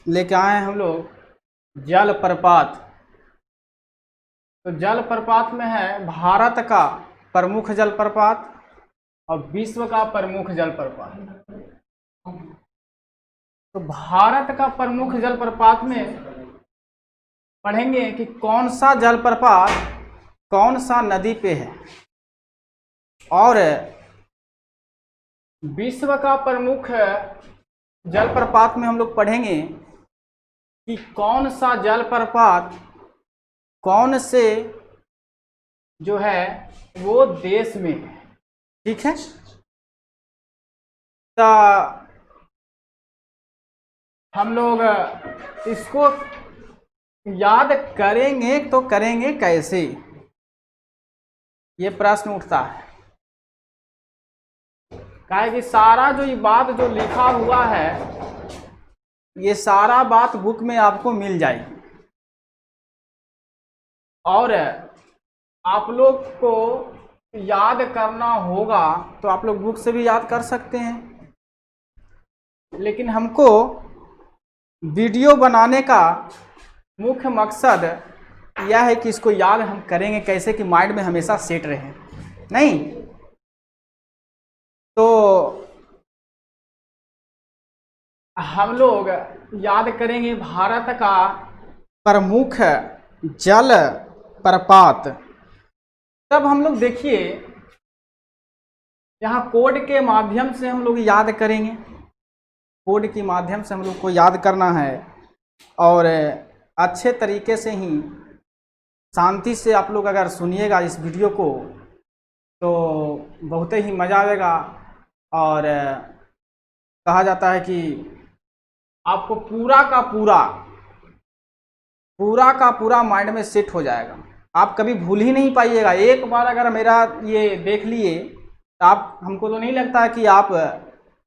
लेके आए हैं हम लोग जलप्रपात। तो जलप्रपात में है भारत का प्रमुख जलप्रपात और विश्व का प्रमुख जलप्रपात। तो भारत का प्रमुख जलप्रपात में पढ़ेंगे कि कौन सा जलप्रपात कौन सा नदी पे है, और विश्व का प्रमुख जलप्रपात में हम लोग पढ़ेंगे कि कौन सा जलप्रपात कौन से जो है वो देश में है। ठीक है, तो हम लोग इसको याद करेंगे तो करेंगे कैसे, ये प्रश्न उठता है। काहे कि सारा जो ये बात जो लिखा हुआ है ये सारा बात बुक में आपको मिल जाएगी, और आप लोग को याद करना होगा तो आप लोग बुक से भी याद कर सकते हैं, लेकिन हमको वीडियो बनाने का मुख्य मकसद यह है कि इसको याद हम करेंगे कैसे कि माइंड में हमेशा सेट रहे। नहीं तो हम लोग याद करेंगे भारत का प्रमुख जल प्रपात। तब हम लोग देखिए यहाँ कोड के माध्यम से हम लोग याद करेंगे, कोड के माध्यम से हम लोग को याद करना है, और अच्छे तरीके से ही शांति से आप लोग अगर सुनिएगा इस वीडियो को तो बहुत ही मज़ा आएगा, और कहा जाता है कि आपको पूरा का पूरा माइंड में सेट हो जाएगा, आप कभी भूल ही नहीं पाइएगा। एक बार अगर मेरा ये देख लिए तो आप, हमको तो नहीं लगता कि आप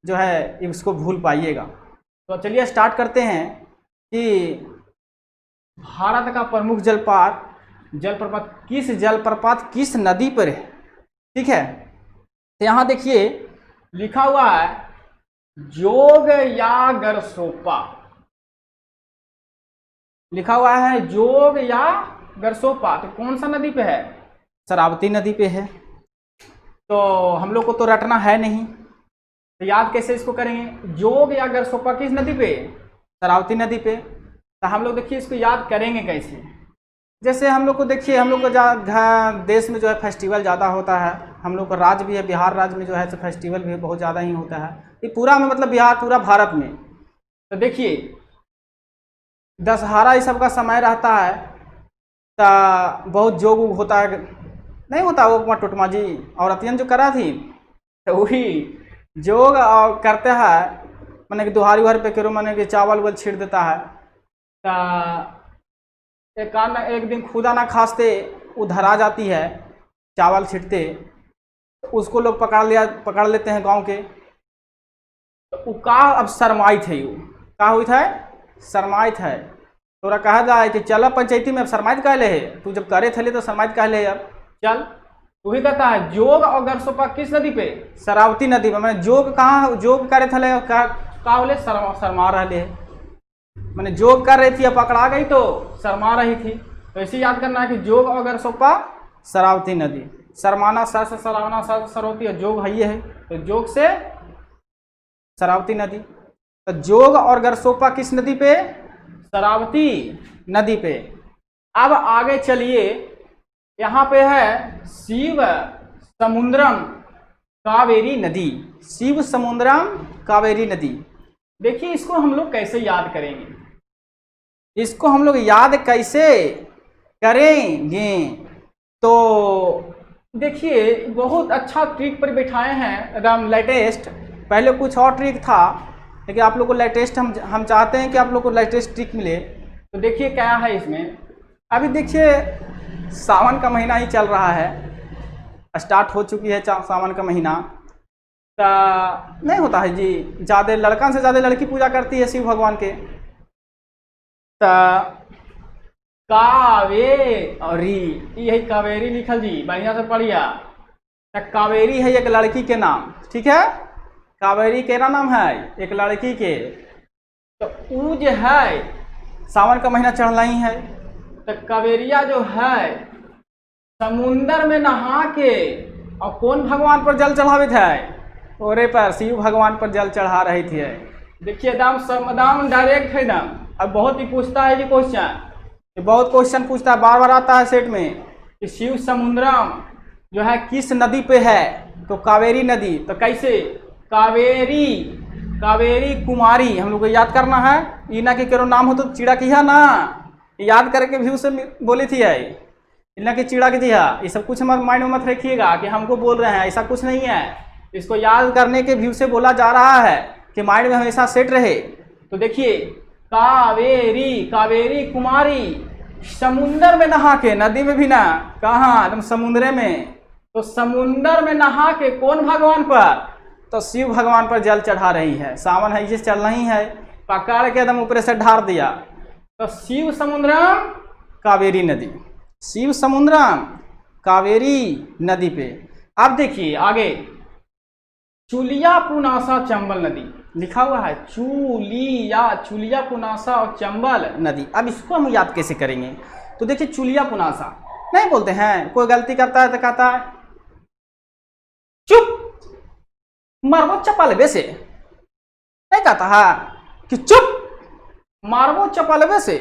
जो है इसको भूल पाइएगा। तो चलिए स्टार्ट करते हैं कि भारत का प्रमुख जलप्रपात किस नदी पर है। ठीक है, तो यहाँ देखिए लिखा हुआ है जोग या गरसोपा, लिखा हुआ है जोग या गरसोपा। तो कौन सा नदी पे है? शरावती नदी पे है। तो हम लोग को तो रटना है नहीं, तो याद कैसे इसको करेंगे? जोग या गरसोपा किस नदी पे? शरावती नदी पे। तो हम लोग देखिए इसको याद करेंगे कैसे। जैसे हम लोग को देखिए, हम लोग को देश में जो है फेस्टिवल ज़्यादा होता है, हम लोग का राज्य भी है बिहार, राज्य में जो है तो फेस्टिवल भी बहुत ज़्यादा ही होता है, ये पूरा में मतलब बिहार पूरा भारत में। तो देखिए दशहरा इस सब का समय रहता है, तो बहुत जोग उग होता है, नहीं होता वो कुमार टोटमा जी औरतियन जो करा थी, तो वही जोग करते हैं, मैंने कि दुहारी उहारी पे करो, मैंने कि चावल उवल छीट देता है। तो एक दिन खुदा ना खास्ते वो धरा जाती है चावल छिटते, उसको लोग पकड़ लेते हैं गांव के। तो का अब शरमाइत है, का हुई था शरमाइत है, तोरा कहा जाए कि चल पंचायती में अब शरमाइत कह ले है, तू जब करे थे तो शरमाइत कह ले अब चल। वही कहता है जोग और गरसोपा किस नदी पे? शरावती नदी पे। मैंने जोग कहाँ जोग करे थे का बोले शरमा रहे, मैंने जोग कर रही थी अब पकड़ा गई तो शर्मा रही थी। तो इसे याद करना है कि जोग और गरसोपा शरावती नदी, शर्माना सर से शरावना सर से सरवती, और जोग है ये है, तो जोग से शरावती नदी। तो जोग और गरसोपा किस नदी पे? शरावती नदी पे। अब आगे चलिए, यहाँ पे है शिव समुद्रम कावेरी नदी, शिव समुद्रम कावेरी नदी। देखिए इसको हम लोग कैसे याद करेंगे, इसको हम लोग याद कैसे करेंगे? तो देखिए बहुत अच्छा ट्रिक पर बैठाए हैं एकदम लेटेस्ट। पहले कुछ और ट्रिक था, लेकिन आप लोग को लेटेस्ट हम चाहते हैं कि आप लोग को लेटेस्ट ट्रिक मिले। तो देखिए क्या है इसमें। अभी देखिए सावन का महीना ही चल रहा है, स्टार्ट हो चुकी है सावन का महीना। तो नहीं होता है जी, ज़्यादा लड़का से ज़्यादा लड़की पूजा करती है शिव भगवान के। तो कावेरी, यही कावेरी लिखल जी, बढ़िया से पढ़िया। कावेरी है एक लड़की के नाम, ठीक है, कावेरी केरा नाम है एक लड़की के। तो ऊ जो है सावन का महीना चढ़ना ही है, तो कावेरिया जो है समुंदर में नहा के और कौन भगवान पर जल चढ़ावित है? ओरे पर शिव भगवान पर जल चढ़ा रही थी। देखिए दाम डायरेक्ट है दाम। अब बहुत ही पूछता है जी क्वेश्चन, बहुत क्वेश्चन पूछता है, बार बार आता है सेट में कि शिव समुद्रम जो है किस नदी पे है? तो कावेरी नदी। तो कैसे? कावेरी कुमारी हम लोग को याद करना है। इना के केरो नाम हो तो चिड़ा किया ना, याद करके भी उसे बोली थी है इना के चिड़ा की दिया। ये सब कुछ माइंड में मत रखिएगा कि हमको बोल रहे हैं, ऐसा कुछ नहीं है। इसको याद करने के व्यू से बोला जा रहा है कि माइंड में हमेशा सेट रहे। तो देखिए कावेरी कुमारी समुंदर में नहा के, नदी में भी ना, कहाँ एकदम समुद्र में। तो समुंदर में नहा के कौन भगवान पर? तो शिव भगवान पर जल चढ़ा रही है। सावन है ये चल रही है, पकड़ के एकदम ऊपर से ढार दिया। तो शिव समुद्रम कावेरी नदी, शिव समुद्रम कावेरी नदी पे। अब देखिए आगे चुलिया पुनासा चंबल नदी लिखा हुआ है। चुलिया पुनासा और चंबल नदी। अब इसको हम याद कैसे करेंगे? तो देखिए चुलिया पुनासा नहीं बोलते हैं, कोई गलती करता है तो कहता है चुप मारबो चपलबे से, नहीं कहता है कि चुप मारबो चपलबे से।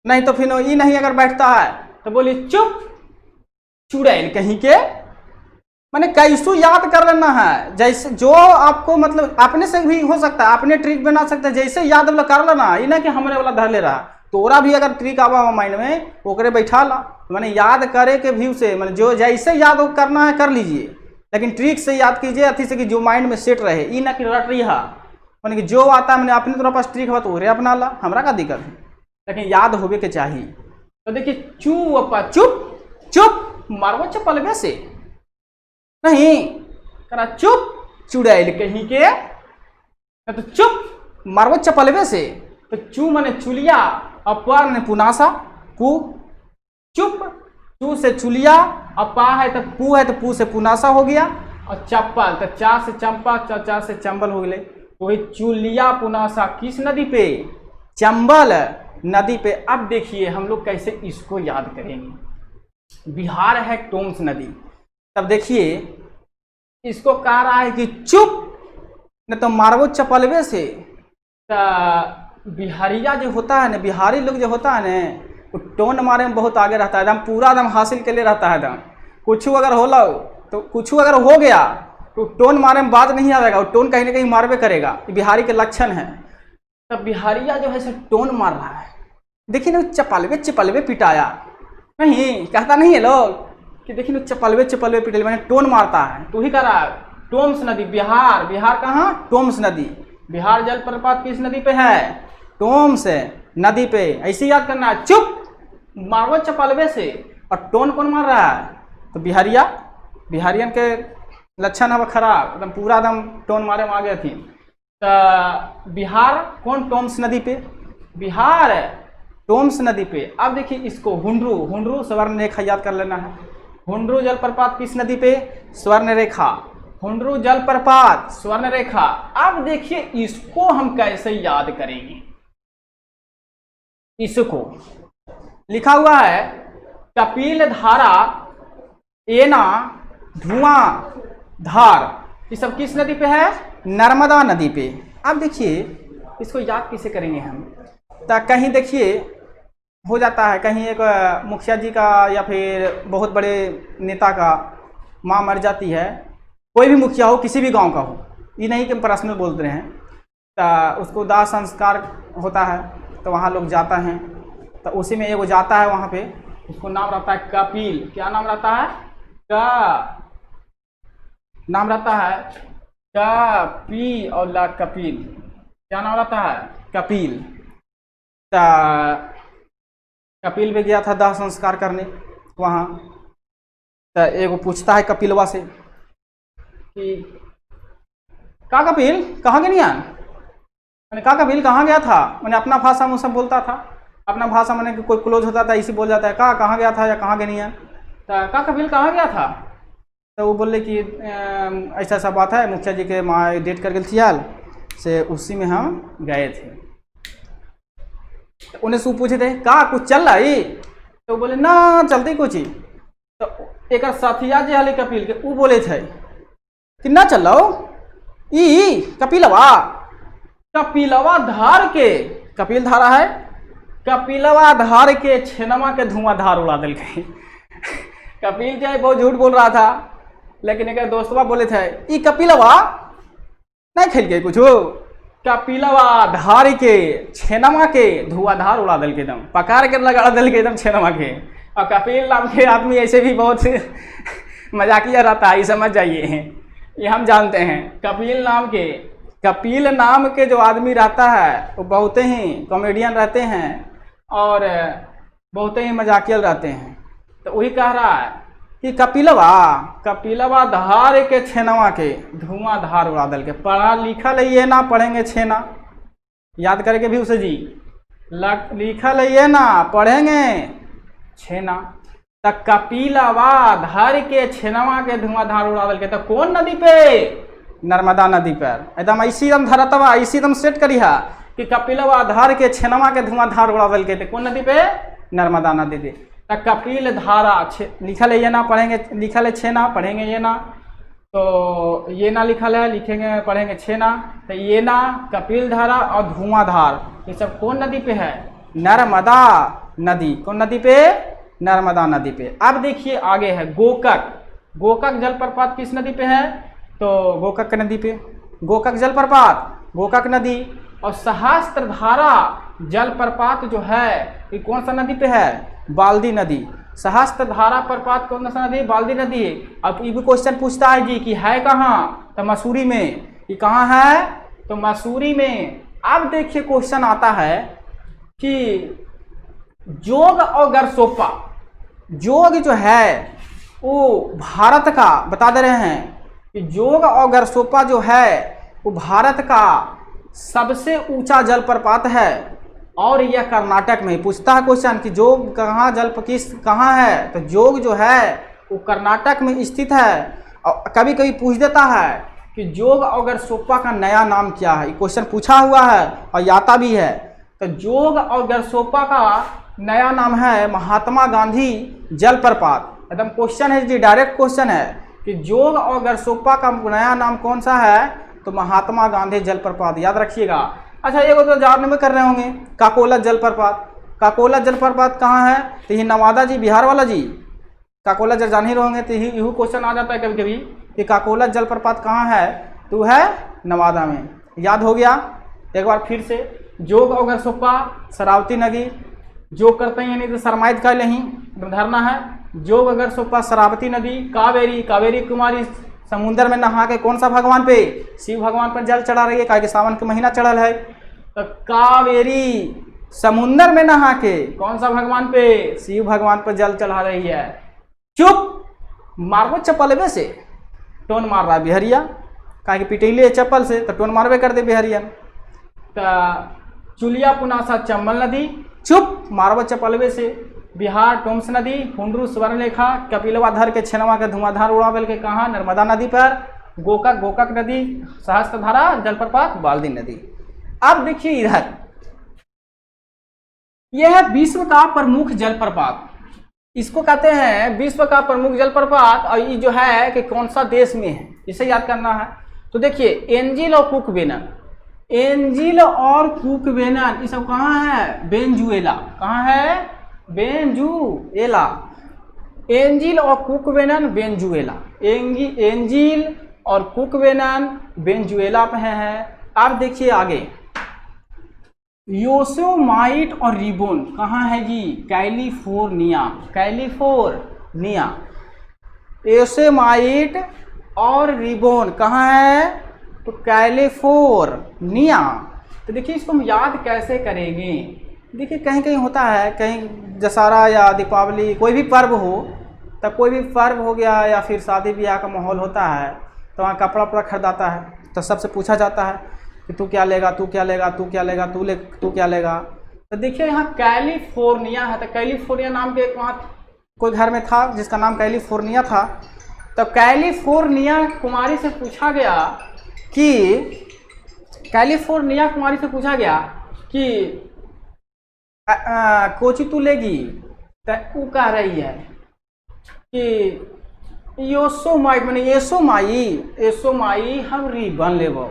नहीं तो फिर ये नहीं अगर बैठता है तो बोलिए चुप चुड़ैल कहीं के। मैंने कैसो याद कर लेना है, जैसे जो आपको मतलब अपने से भी हो सकता है, अपने ट्रिक बना सकते हैं, जैसे याद वाला कर लेना। ये ना कि हमरे वाला धर ले रहा। तोरा भी अगर ट्रिक आवा माइंड में ओकरे बैठा ला। मैंने याद करे के व्यू से, मैंने जो जैसे याद करना है कर लीजिए, लेकिन ट्रिक से याद कीजिए, अथी से कि जो माइंड में सेट रहे। ये ना कि रट रही है, मैंने कि जो आता है मैंने अपने तोरा पास ट्रिक हो तो ओरे अपना ला, हमरा का दिक्कत है, लेकिन याद होवे के चाहिए। तो देखिए चुप मारबो चपलबे से, नहीं करा चुप चुड़ैल कहीं के, तो चुप मारबो चपलबे से। तो चू माने चुलिया, अपा माने पुनासा, पू चुप, चू से चुलिया, अपा है तो पू से पुनासा हो गया, और चप्पल तो चा से चंपा, चा से चंबल हो गए। तो वही चुलिया पुनासा किस नदी पे? चंबल नदी पे। अब देखिए हम लोग कैसे इसको याद करेंगे। बिहार है टोम्स नदी। तब देखिए इसको कह रहा है कि चुप न तो मारबो चपलबे से। तो बिहारिया जो होता है ना, बिहारी लोग जो होता है ना, वो टोन मारे में बहुत आगे रहता है, एकदम पूरा एकदम हासिल के लिए रहता है। एकदम कुछ अगर होला तो कुछ अगर हो गया तो टोन मारे में बात नहीं आएगा, वो टोन कहीं ना कहीं मारबे करेगा। ये बिहारी के लक्षण है। तब बिहारिया जो है सो टोन मार रहा है। देखिए ना चपलबे पिटाया, नहीं कहता नहीं है लोग कि देखिए ना चपलबे पिटाया, मैंने टोन मारता है। तो ही कह रहा है टोम्स नदी। बिहार कहाँ? टोम्स नदी। बिहार जलप्रपात किस नदी पे है? टोम्स नदी पे। ऐसे याद करना है, चुप मारबो चपलबे से। और टोन कौन मार रहा है? तो बिहारियन के लक्षण है खराब, एकदम पूरा एकदम टोन मारे में आ गए थी। तो बिहार कौन? टोम्स नदी पे। बिहार टोम्स नदी पे। अब देखिए इसको हुंड्रू स्वर्ण रेखा याद कर लेना है। हुंड्रू जलप्रपात किस नदी पे? स्वर्ण रेखा। हुंड्रू जलप्रपात स्वर्ण रेखा। अब देखिए इसको हम कैसे याद करेंगे। इसको लिखा हुआ है कपिल धारा, एना, धुआं धार। ये सब किस नदी पे है? नर्मदा नदी पे। अब देखिए इसको याद कैसे करेंगे हम। तो कहीं देखिए हो जाता है, कहीं एक मुखिया जी का या फिर बहुत बड़े नेता का माँ मर जाती है, कोई भी मुखिया हो, किसी भी गांव का हो, ये नहीं कि पर्सनल बोल रहे हैं। तो उसको दाह संस्कार होता है, तो वहाँ लोग जाता हैं। तो उसी में एगो जाता है वहाँ पे, उसको नाम रहता है कपिल। क्या नाम रहता है? नाम रहता है कपी और ला कपिल। क्या नाम रहता है? कपिल। कपिल भी गया था दाह संस्कार करने वहाँ। तो एगो पूछता है कपिलवा से कि का कपिल कहाँ गए? मैंने कहा कपिल कहाँ गया था? मैंने अपना भाषा में सब बोलता था, अपना भाषा मैंने कोई क्लोज होता था इसी बोल जाता है कहाँ गया था या कहाँ गए नहीं। तो का कपिल कहाँ गया था? तो वो बोले कि ऐसा बात है, मुखिया जी के माँ डेट कर गई थी हाल से, उसी में हम गए थे। तो उन्हें सू पूछे थे का कुछ चल रहा है, तो बोले ना चलते कुछ ही। तो एक साथिया जे हले कपिल के वो बोले थे कि ना चल रहा ई कपिलवा धार के, कपिल धारा है, कपिलवा धार के छेनमा के धुआंधार उड़ा दिल के। कपिल चाहे बहुत झूठ बोल रहा था, लेकिन एक दोस्तवा बोले थे ई कपिलवा नहीं खेल के कुछ, कपिलवा धार के छेनमा के धुआंधार उड़ा दिल के, एकदम पकार के लगा दिल के एकदम छेनमा के। और कपिल नाम के आदमी ऐसे भी बहुत मजाकिया रहता है, समझ जाइए, ये हम जानते हैं। कपिल नाम के जो आदमी रहता है वो बहुत ही कॉमेडियन रहते हैं और बहुत ही मजाकियल रहते हैं। तो वही कह रहा है कि कपिलवा धार के छेनवा के धुआंधार उड़ा दल के। पढ़ा लिखा लइए ना, पढ़ेंगे छेना, याद करके भी उसे जी, लिखा लइए ना पढ़ेंगे छेना। तो कपिलवा धार के छेनवा के धुआंधार उड़ा दल के। तो कौन नदी पे? नर्मदा नदी पर। एकदम ऐसी एकदम धरतवा ऐसी एकदम सेट करी है कि कपिलवा धार के छेनवा के धुआंधार उड़ा दल के। कौन नदी पे? नर्मदा नदी पे। तो कपिल धारा लिखल है ये ना, पढ़ेंगे, लिखल है छेना, पढ़ेंगे ये ना। तो ये ना लिखल है, लिखेंगे पढ़ेंगे छेना। तो ये ना, कपिल धारा और धुआंधार, ये सब कौन नदी पे है? नर्मदा नदी। कौन नदी पे? नर्मदा नदी पे। अब देखिए आगे है गोकक। गोकक जलप्रपात किस नदी पे है? तो गोकक नदी पे। गोकक जलप्रपात गोकक नदी। और सहस्त्रधारा जलप्रपात जो है ये कौन सा नदी पे है? बाल्दी नदी। सहस्त्रधारा प्रपात कौन सा नदी? बाल्दी नदी। अब ये भी क्वेश्चन पूछता है जी कि है कहाँ? तो मसूरी में। ये कहाँ है? तो मसूरी में। अब देखिए क्वेश्चन आता है कि जोग और गरसोपा, जोग जो है वो भारत का, बता दे रहे हैं कि जोग और गरसोपा जो है वो भारत का सबसे ऊंचा जलप्रपात है और यह कर्नाटक में। पूछता है क्वेश्चन कि जोग कहाँ कहाँ है? तो जोग जो है वो कर्नाटक में स्थित है। और कभी कभी पूछ देता है कि जोग और गरसोपा का नया नाम क्या है। क्वेश्चन पूछा हुआ है और आता भी है। तो जोग और गरसोपा का नया नाम है महात्मा गांधी जलप्रपात। एकदम क्वेश्चन है जी, डायरेक्ट क्वेश्चन है कि जोग और गरसोपा का नया नाम कौन सा है? तो महात्मा गांधी जलप्रपात, याद रखिएगा। अच्छा, ये तो जानने में कर रहे होंगे काकोला जलप्रपात। काकोला जलप्रपात कहाँ है? तो ये नवादा जी, बिहार वाला जी। काकोला जल जान ही रहोगे, तो यही क्वेश्चन आ जाता है कभी कभी कि काकोला जलप्रपात कहाँ है? तो है नवादा में। याद हो गया? एक बार फिर से, जोग और गरसोपा शरावती नदी, जोग करते हैं नहीं तो शरमाइत का नहीं धरना है। जोग अगर सोपा शरावती नदी, कावेरी, कावेरी कुमारी समुद्र में नहा के कौन सा भगवान पे? शिव भगवान पर जल चढ़ा रही है, काहे कि सावन के महीना चढ़ल है। तो कावेरी समुद्र में नहा के कौन सा भगवान पे? शिव भगवान पर जल चढ़ा रही है। चुप, मारबो चप्पल से, टोन मार रहा है बिहरिया, काहे कि पिटैले चप्पल से तो टोन मारबे कर दे बिहरिया। तो चुलिया पुनासा चंबल नदी, चुप, मारबो चप्पलवे से। बिहार टोम्स नदी, हुंडरू स्वर्णलेखा, कपिलवा धर के छेनवा के धुआंधार उड़ावेल के कहाँ? नर्मदा नदी पर। गोकक, गोकक नदी, सहस्त्रधारा जलप्रपात, बाल्दी नदी। अब देखिए इधर, यह है विश्व का प्रमुख जलप्रपात। इसको कहते हैं विश्व का प्रमुख जलप्रपात। और ये जो है कि कौन सा देश में है, इसे याद करना है। तो देखिए एंजिल और कुकवेनन, एंजिल और कुकवेनन ये सब कहाँ है? वेनेजुएला। कहाँ है? वेनेजुएला। एंजिल और कुकवेनन वेनेजुएला। एंजिल और कुकवेनन वेनेजुएला पे हैं। अब देखिए आगे, योसेमाइट और रिबन कहाँ है जी? कैलिफोर्निया। कैलिफोर्निया। योसेमाइट और रिबन कहाँ है? तो कैलिफोर्निया। तो देखिए इसको हम याद कैसे करेंगे? देखिए कहीं कहीं होता है, कहीं दशहरा या दीपावली कोई भी पर्व हो, तब कोई भी पर्व हो गया या फिर शादी ब्याह का माहौल होता है तो वहाँ कपड़ा वपड़ा खरीदाता है। तो सबसे पूछा जाता है कि तू क्या लेगा, तू क्या लेगा, तू क्या लेगा, तू क्या लेगा। तो देखिए यहाँ कैलिफोर्निया है। तो कैलिफोर्निया नाम के एक वहाँ कोई घर में था जिसका नाम कैलिफोर्निया था। तो कैलिफोर्निया कुमारी से पूछा गया कि कोची तू लेगी, तो वो कह रही है कि योसोमाइट मैंने एसो माई हम रिबन लेबो।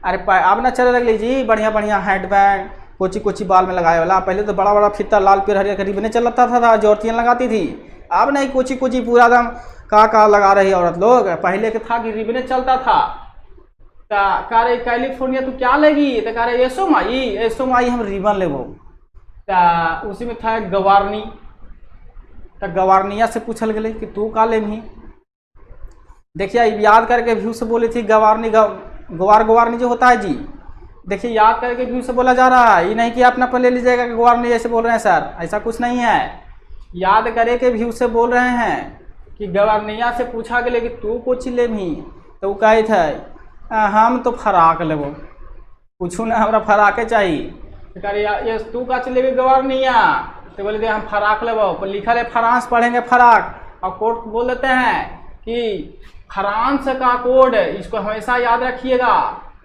अरे अब ना चले लगली जी बढ़िया बढ़िया हैंड बैंड कोची कोची बाल में लगाए वाला। पहले तो बड़ा बड़ा फीता लाल पीर हरियर का रिबने चलता था जो औरतियाँ लगाती थी। अब नहीं कोची कोची पूरा दम का लगा रही औरत लोग। पहले के था कि रिबने चलता था। कह रही कैलिफोर्निया तू क्या लेगी, तो कह रहे एसो माई हम रिबन लेबो। तो उसी में था गवारनी, तो गवारनिया से पूछल गए कि तू का लेबही। देखिए याद करके व्यू से बोली थी गवारनी, गवारनी जो होता है जी, देखिए याद करके व्यू से बोला जा रहा है, ये नहीं कि अपना पर ले लीजिएगा कि गवारनी जैसे बोल रहे हैं सर, ऐसा कुछ नहीं है। याद करे के व्यू से बोल रहे हैं कि गवारनिया से पूछा गया कि तू कुछ लेबही, तो वो कहे थे हम तो फराक लेबो, पूछू ना हमरा फराके चाहिए। तो कह रही ये तू का चलेगी गवारनिया, तो बोले हम फराक लेबो। पर लिखा है फ्रांस पढ़ेंगे फराक, और कोड बोल देते हैं कि फ्रांस का कोड, इसको हमेशा याद रखिएगा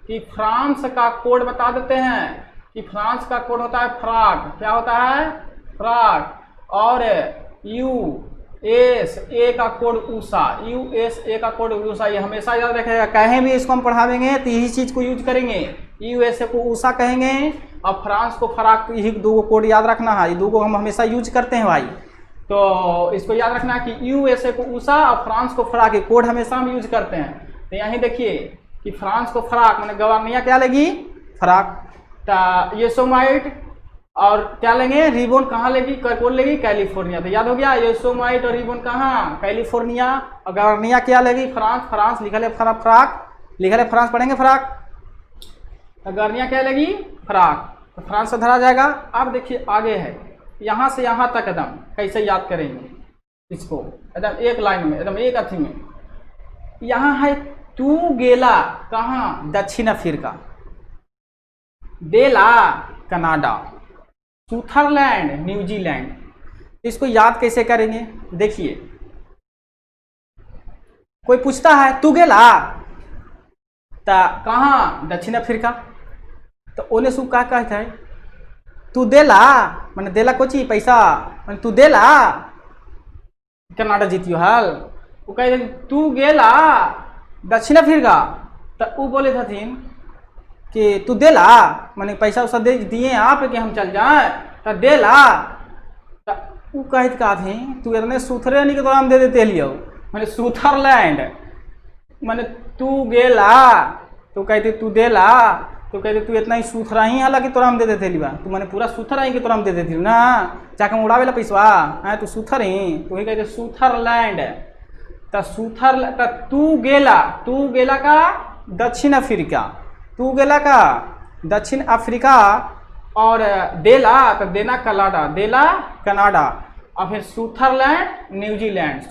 कि फ्रांस का कोड बता देते हैं कि फ्रांस का कोड होता है फ्राक। क्या होता है? फ्राक। और USA का कोड ऊषा, USA का कोड ऊषा, ये हमेशा याद रखिएगा। कहीं भी इसको हम पढ़ावेंगे तो यही चीज़ को यूज करेंगे। USA को ऊषा कहेंगे और फ्रांस को फ्राक, यही दो कोड याद रखना है। ये दो को हम हमेशा यूज करते हैं भाई। तो इसको याद रखना है कि USA को ऊषा और फ्रांस को फ्राक, ये कोड हमेशा हम यूज करते हैं। तो यहीं देखिए कि फ्रांस को फ्राक मैंने गवारनिया क्या लेगी? फ्राक। तो येसोमाइट और क्या लेंगे? रिबन कहाँ लेगी? कौन लेगी? कैलिफोर्निया। तो याद हो गया येसोमाइट और रिबन कहाँ? कैलिफोर्निया। और गवारनिया क्या लेगी? फ्रांस लिखा है फ्राक, लिखा है फ्रांस पढ़ेंगे फ्राक। तो गवारनिया क्या लेगी? फ्राक। तो फ्रांस से धरा जाएगा। अब देखिए आगे है, यहाँ से यहाँ तक एकदम कैसे याद करेंगे इसको, एकदम एक लाइन में, एकदम एक अथी में। यहाँ है तू गेला कहाँ? दक्षिण अफ्रीका। देला कनाडा। Sutherland New Zealand. इसको याद कैसे करेंगे? देखिए कोई पूछता है तू गेला तो कहाँ? दक्षिण अफ्रीका। तो ओने सु का कहता है तू देला, मैंने देला कोची पैसा, मैंने तू देला कनाडा जीतियो हाल। वो कहे तू गेला दक्षिण अफ्रीका। तो वो बोले थीन कि तू देला, मैंने पैसा उसा दे दिए आप कि हम चल जाए, तो देला। तो वो कहते का थी तू इतने सुथरे नहीं कि तो हम दे देते लियो, मैंने सुथरलैंड। मैंने तू गेला तो कहते तू देला, तो कहते तू इतना ही सुथरा ही हालांकि तोरा हम दे देते लिबा, तू मैंने पूरा सुथर ही कि तोरा हम दे देती ना, जाके हम उड़ावे ला पैसवा है, तू सुथर ही, तो वही कहते सुथरलैंड। तो सुथर तू गेला का दक्षिण अफ्रीका, तू गेला का दक्षिण अफ्रीका। और देला तो देना कनाडा, और फिर सुथरलैंड न्यूजीलैंड।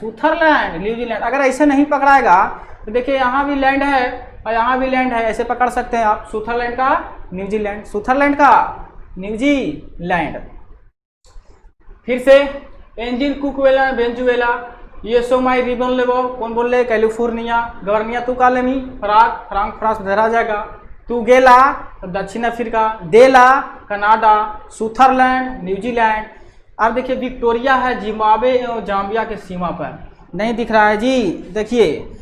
अगर ऐसे नहीं पकड़ाएगा तो देखिए यहाँ भी लैंड है और यहाँ भी लैंड है, ऐसे पकड़ सकते हैं आप। सुथरलैंड का न्यूजीलैंड, सुथरलैंड का न्यूजीलैंड। फिर से एंजिन कुकवेला वेंजुएला। येसोमाई रिबन लेबो, कौन बोल ले? कैलिफोर्निया। गवारनिया तू का लेमी? फ्रांस धरा जाएगा। तू गेला तो दक्षिण अफ्रीका, देला कनाडा, सुथरलैंड न्यूजीलैंड। अब देखिए विक्टोरिया है जिम्बाब्वे एवं जाम्बिया के सीमा पर, नहीं दिख रहा है जी। देखिए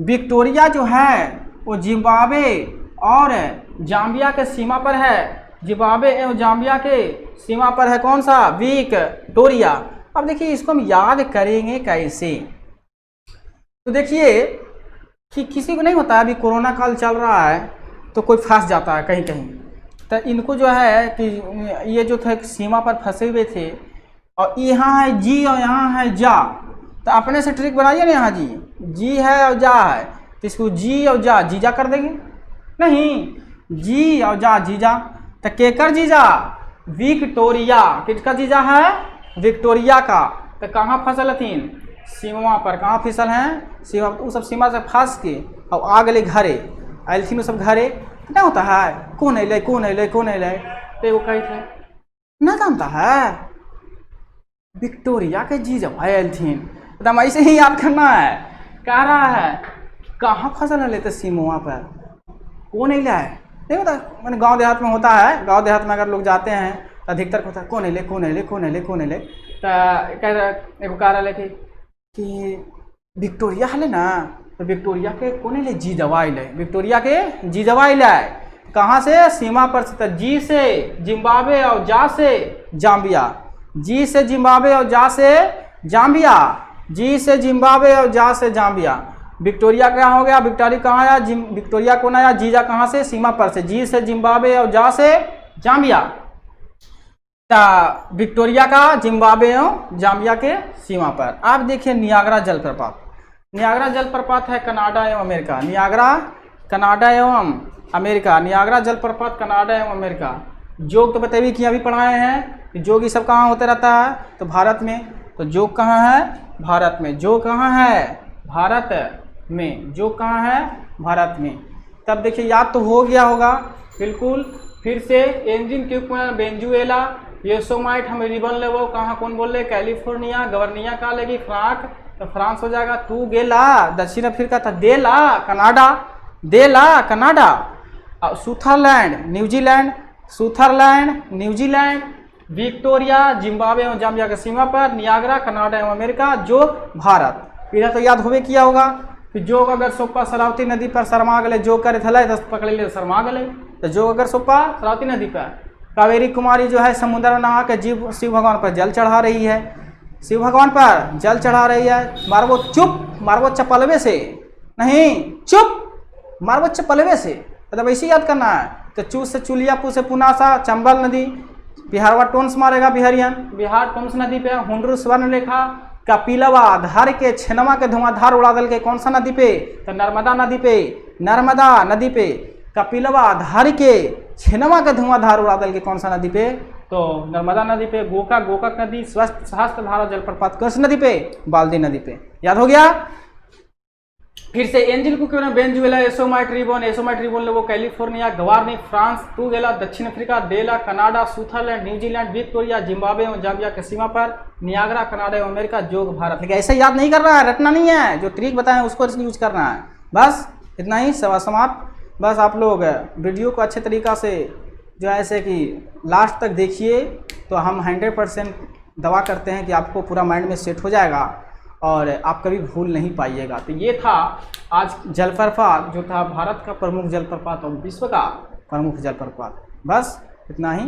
विक्टोरिया जो है वो जिम्बाब्वे और जाम्बिया के सीमा पर है, जिम्बाब्वे एवं जाम्बिया के सीमा पर है। कौन सा? विक्टोरिया। अब देखिए इसको हम याद करेंगे कैसे? तो देखिए कि किसी को नहीं होता है, अभी कोरोना काल चल रहा है तो कोई फंस जाता है कहीं कहीं, तो इनको जो है कि ये जो थे सीमा पर फंसे हुए थे, और यहाँ है जी और यहाँ है जा, तो अपने से ट्रिक बनाइए ना। यहाँ जी है और जा है, तो इसको जी और जा जीजा कर देंगे। नहीं, जी और जा जीजा। तो केकर जीजा? विक्टोरिया। किसका जीजा है? विक्टोरिया का। तो कहाँ फंसल हथिन? सीमा पर। कहाँ फिसल हैं? सीमा। तो सब सीमा से फंस के और आ गए घरे, आयलथिन सब घरे। क्या होता है? कौन अल तो वो कही थे ना जानता है विक्टोरिया के जीजा भाई आयलथिन, एकदम ऐसे ही याद करना है। कह रहा है कहाँ फसल लेते सीमा पर, कौन अल है? नहीं होता, मैंने गांव देहात में होता है। गांव देहात में अगर लोग जाते हैं अधिकतर होता है कौन है ले कौन है ले कौन है ले कौन है ले, तो कह रहा एगो कह रहा है कि विक्टोरिया है ना, तो विक्टोरिया के कौन है ले जी दवाई ले, विक्टोरिया के जी दवाई ले कहाँ से, सीमा पर से, जी से जिम्बाब्वे और जा से जाम्बिया, जी से जिम्बाब्वे और जा से जाम्बिया, जी से जिम्बाब्वे और जा से जाम्बिया। विक्टोरिया कहाँ हो गया, विक्टोरिया कहाँ आया, विक्टोरिया कौन आया, जीजा कहाँ से, सीमा पर से, जी से जिम्बाब्वे और जा से जाम्बिया। विक्टोरिया का जिम्बाब्वे और जाम्बिया के सीमा पर। आप देखिए नियाग्रा जलप्रपात, नियाग्रा जलप्रपात है कनाडा एवं अमेरिका, नियाग्रा कनाडा एवं अमेरिका, नियाग्रा जलप्रपात कनाडा एवं अमेरिका। जोग तो बताइए कि अभी पढ़ाए हैं कि जोग ये सब कहाँ होते रहता है, तो भारत में। तो जोग कहाँ है, भारत में। जोग कहाँ है, भारत में। जोग कहाँ है, भारत में। तब देखिए याद तो हो गया होगा बिल्कुल। फिर से एंजिन क्यूपमेंट वेनेजुएला, येसोमाइट हम रिबन लेवो कहाँ कौन बोल रहे, कैलिफोर्निया, गवर्निया कहाँ लेगी, फ्रांक, तो फ्रांस हो जाएगा। तू गेला दक्षिण अफ्रीका था, देला कनाडा, देला Canada. Sutherland New Zealand, Sutherland New Zealand. Victoria Zimbabwe एवं जाम्बिया की सीमा पर, नियाग्रा कनाडा एवं अमेरिका, जोग भारत। इधर तो याद होवे किया होगा कि जोग अगर सोपा शरावती नदी पर शर्मा गले, जोग करे थले दस पकड़े ले शर्मा गले, तो जोग अगर सोपा शरावती नदी पर। कावेरी कुमारी जो है समुद्र में नहा के शिव भगवान पर जल चढ़ा रही है, शिव भगवान पर जल चढ़ा रही है। मारबो चुप, मारबो चपलवे से, नहीं चुप, मारबो चपलवे से, मतलब ऐसे याद करना है। तो चू से चुलिया, पू से पुनासा, चंबल नदी, बिहारवा टोन्स मारेगा बिहारियन, बिहार टोन्स नदी पे। हुंडरू स्वर्णरेखा, कपिलवा धर के छेनमा के धुआंधार उड़ा दल के कौन सा नदी पे, तो नर्मदा नदी पे, नर्मदा नदी पे। कपिलवा धर के छेनमा के धुआंधार उड़ा दल के कौन सा नदी पे, तो नर्मदा नदी पे। गोका, गोकक नदी, स्वस्थ सहस्त्रधारा जलप्रपात किस नदी पे, बाल्दी नदी पे। याद हो गया। फिर से एंजिल को क्यों ना वेनेजुएला, येसोमाइट रिबन लेवो California, Gavarnie France, Tugela दक्षिण Africa, Della Canada, Sutherland New Zealand, Victoria Zimbabwe एवं जाम्बिया की सीमा पर, नियाग्रा कनाडा एवं अमेरिका, जोग भारत। लेकिन ऐसे याद नहीं करना है, रटना नहीं है, जो ट्रिक बताएं उसको यूज करना है। बस इतना ही, समाप्त। बस आप लोग वीडियो को अच्छे तरीक़ा से जो है ऐसे कि लास्ट तक देखिए, तो हम 100% दवा करते हैं कि आपको पूरा माइंड में सेट हो जाएगा और आप कभी भूल नहीं पाइएगा। तो ये था आज जलप्रपात, जो था भारत का प्रमुख जलप्रपात और विश्व का प्रमुख जलप्रपात। बस इतना ही।